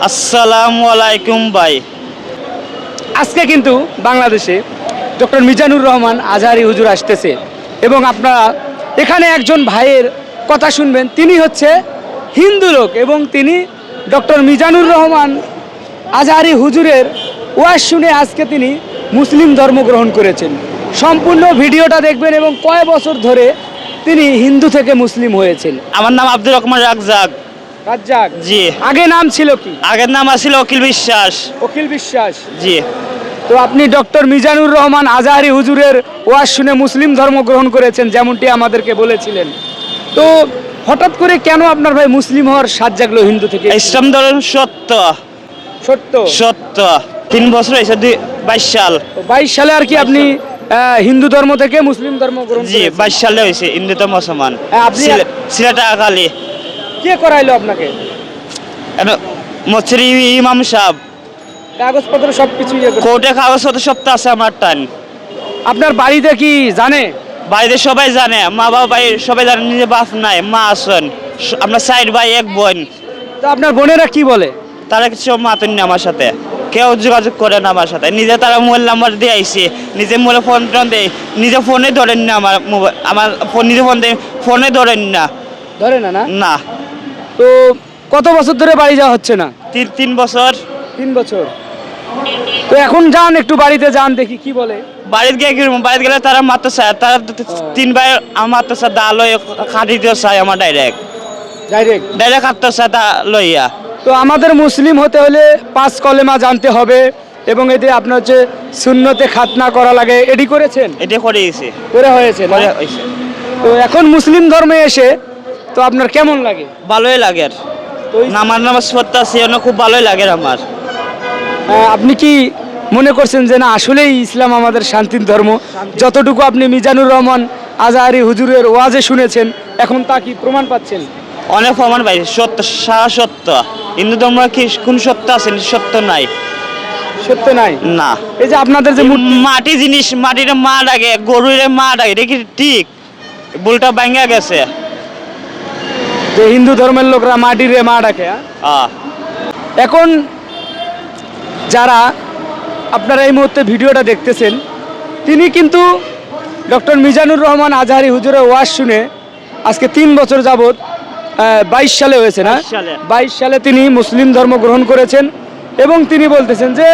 আসসালামু আলাইকুম ভাই। আজকে কিন্তু বাংলাদেশে ডক্টর মিজানুর রহমান আজহারি হুজুর আসতেছে এবং আপনারা এখানে একজন ভাইয়ের কথা শুনবেন। তিনি হচ্ছে হিন্দু লোক এবং তিনি ডক্টর মিজানুর রহমান আজহারি হুজুরের ওয়াজ শুনে আজকে তিনি মুসলিম ধর্ম গ্রহণ করেছেন। সম্পূর্ণ ভিডিওটা দেখবেন এবং কয় বছর ধরে তিনি হিন্দু থেকে মুসলিম হয়েছেন। আমার নাম আব্দুর রহমান রাজ্জাক। রাজ্জাক জি। আগে নাম ছিল কি? আগের নাম আছিল অকিল বিশ্বাস। অখিল বিশ্বাস। জি। তো আপনি ডক্টর মিজানুর রহমান আজহারি হুজুরের ওয়াজ শুনে মুসলিম ধর্ম গ্রহণ করেছেন যেমনটি আমাদেরকে বলেছিলেন। তো হঠাৎ করে কেন আপনার ভাই মুসলিম হওয়ার স্বাদ জাগলো হিন্দু থেকে? ইসলাম ধর্ম সত্য সত্য সত্য 3 বছর হয়েছে, 22 সাল। 22 সালে আর কি আপনি হিন্দু ধর্ম থেকে মুসলিম ধর্ম গ্রহণ জি, করেছেন? 22 সালে হয়েছে হিন্দু তো মুসলমান। আপনি সিলেটা আকালি কে করাইলো আপনাকে? মসজিদ ইমাম সাহেব কাগজপত্র সবকিছু কোর্টে কাগজপত্র সব তো আছে আমার টান। আপনার বাড়িতে কি জানে? বাড়িতে সবাই জানে, মা বাবা ভাই সবাই জানে, নিজে বাপ নাই, মা আছেন, আমরা 4 ভাই 1 বোন। তো আপনার বোনেরা কি বলে? তারা কিছু মাতেন না আমার সাথে, কেউ যোগাযোগ করে না আমার সাথে। নিজে তারা মোবাইল নাম্বার দিয়ে আইসি, নিজে মোবাইলে ফোন টোন দেয়, নিজে ফোনে ধরেন না আমার মোবাইল, আমার নিজে ফোন দেয়, ফোনে ধরেন না। ধরে না? না। না। তো কত বছর ধরে বাড়ি যাওয়া হচ্ছে না? 3 বছর। 3 বছর। তো এখন যান, একটু বাড়িতে যান, দেখি কি বলে। বাড়িতে গিয়ে কি বাড়িতে গেলে তারা মারতে চায়, তারা 3 ভাই আমার মারতে চায়, দা লই কাটি দিয়ে চায় আমার ডাইরেক্ট কাটতে চায় দা লইয়া। তো আমাদের মুসলিম হতে হলে 5 কলেমা জানতে হবে এবং এতে আপনার হচ্ছে সুন্নতে খাতনা করা লাগে। এটি করেছেন? এটা করেছি। করে হয়েছে না? হয়েছে। তো এখন মুসলিম ধর্মে এসে তো আপনার কেমন লাগে? ভালোই লাগে। তো নামাজ পড়তে আসি, খুব ভালোই লাগে আমার। আপনি কি মনে করছেন যে না আসলেই ইসলাম আমাদের শান্তির ধর্ম? যতটুকু আপনি মিজানুর রহমান আজহারি হুজুরের ওয়াজে শুনেছেন এখন তা কি প্রমাণ পাচ্ছেন? অনেক প্রমাণ পাইছি, সত্য সারা সত্য। হিন্দু ধর্ম কি কোন সত্য আছে? সত্য নাই। সত্য নাই না। এই যে আপনাদের যে মাটি জিনিস, মাটির মা ডাকে, গরুরে মা ডাকে, এটা কি ঠিক? ভুলটা ভাঙা গেছে। যে হিন্দু ধর্মের লোকরা মাটিরে মা ডাকে। এখন যারা আপনারা এই মুহূর্তে ভিডিওটা দেখতেছেন তিনি কিন্তু ডক্টর মিজানুর রহমান আজহারি হুজুরের ওয়াজ শুনে আজকে 3 বছর যাবৎ 22 সালে হয়েছে না? 22 সালে তিনি মুসলিম ধর্ম গ্রহণ করেছেন এবং তিনি বলতেছেন যে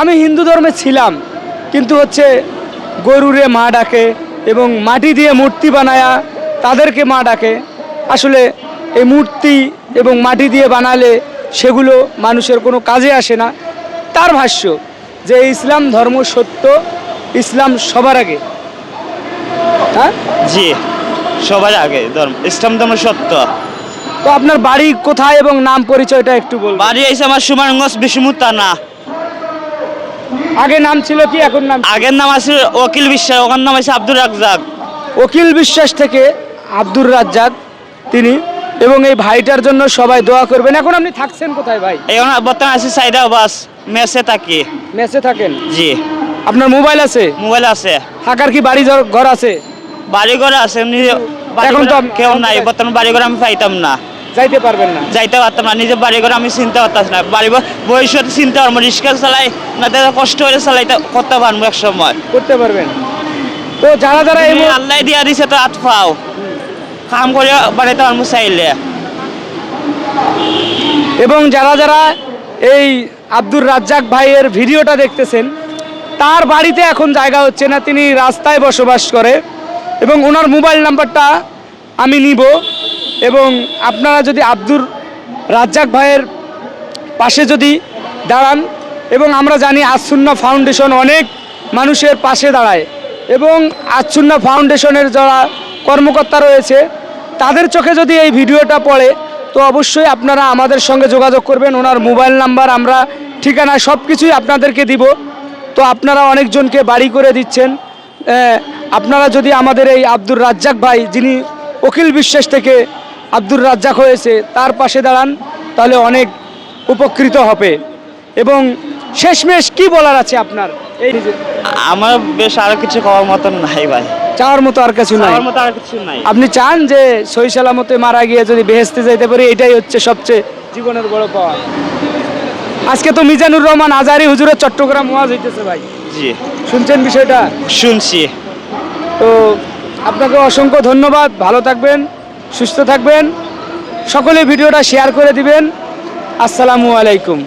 আমি হিন্দু ধর্মে ছিলাম কিন্তু হচ্ছে গরুরে মা ডাকে এবং মাটি দিয়ে মূর্তি বানায়া তাদেরকে মা ডাকে। আসলে এই মূর্তি এবং মাটি দিয়ে বানালে সেগুলো মানুষের কোনো কাজে আসে না। তার ভাষ্য যে ইসলাম ধর্ম সত্য, ইসলাম সবার আগে। হ্যাঁ জি, সবার আগে ধর্ম, ইসলাম ধর্ম সত্য। তো আপনার বাড়ি কোথায় এবং নাম পরিচয়টা একটু বলুন। বাড়ি হয়েছে আমার সুমানগঞ্জ বিষ্ণুপুর থানা। আগে নাম ছিল কি, এখন নাম? আগের নাম আছে অকিল বিশ্বাস, ওখান নাম আছে আব্দুর রাজ্জাক। অকিল বিশ্বাস থেকে আব্দুর রাজ্জাক তিনি, এবং এই ভাইটার জন্য সবাই দোয়া করবেন। এখন আপনি থাকছেন কোথায় ভাই? এখন বর্তমানে আছি সাইদা বাস মেসে থাকি। মেসে থাকেন? জি। আপনার মোবাইল আছে? মোবাইল আছে। থাকার কি বাড়ি ঘর আছে? বাড়ি ঘর আছে, এখন তো কেউ নাই বর্তমানে। বাড়ি ঘর আমি পাইতাম না, যাইতে পারবেন না? যাইতে পারতাম না, নিজের বাড়ি ঘর আমি চিনতে পারতাম না। বাড়ি ভবিষ্যতে চিনতে পারবো, রিক্সা চালাই না, কষ্ট হলে চালাইতে করতে পারবো, এক সময় করতে পারবেন। তো যারা যারা এই আল্লাহ দিয়া দিছে তো হাত পাও কাম করে বাড়িতে পারবো চাইলে। এবং যারা যারা এই আব্দুর রাজ্জাক ভাইয়ের ভিডিওটা দেখতেছেন তার বাড়িতে এখন জায়গা হচ্ছে না, তিনি রাস্তায় বসবাস করে এবং ওনার মোবাইল নাম্বারটা আমি নিব এবং আপনারা যদি আব্দুর রাজ্জাক ভাইয়ের পাশে যদি দাঁড়ান, এবং আমরা জানি আসুন্নাহ ফাউন্ডেশন অনেক মানুষের পাশে দাঁড়ায় এবং আসুন্নাহ ফাউন্ডেশনের যারা কর্মকর্তা রয়েছে তাদের চোখে যদি এই ভিডিওটা পড়ে তো অবশ্যই আপনারা আমাদের সঙ্গে যোগাযোগ করবেন। ওনার মোবাইল নাম্বার, আমরা ঠিকানা সব কিছুই আপনাদেরকে দিব। তো আপনারা অনেকজনকে বাড়ি করে দিচ্ছেন। আপনারা যদি আমাদের এই আব্দুর রাজ্জাক ভাই, যিনি অখিল বিশ্বাস থেকে আব্দুর রাজ্জাক হয়েছে, তার পাশে দাঁড়ান তাহলে অনেক উপকৃত হবে। এবং শেষমেশ কি বলার আছে আপনার? এই আমার বেশ আর কিছু খাওয়ার মতন নাই ভাই, চাওয়ার মতো আর কিছু নাই। আপনি চান যে সহি সালামতে মারা গিয়ে যদি বেহেশতে যাইতে পারি, এটাই হচ্ছে সবচেয়ে জীবনের বড় পাওয়া। আজকে তো মিজানুর রহমান আজহারি হুজুরের চট্টগ্রাম ওয়াজ হইতেছে ভাই, জি শুনছেন বিষয়টা? শুনছি। তো আপনাকে অসংখ্য ধন্যবাদ, ভালো থাকবেন, সুস্থ থাকবেন, সকলে ভিডিওটা শেয়ার করে দিবেন। আসসালামু আলাইকুম।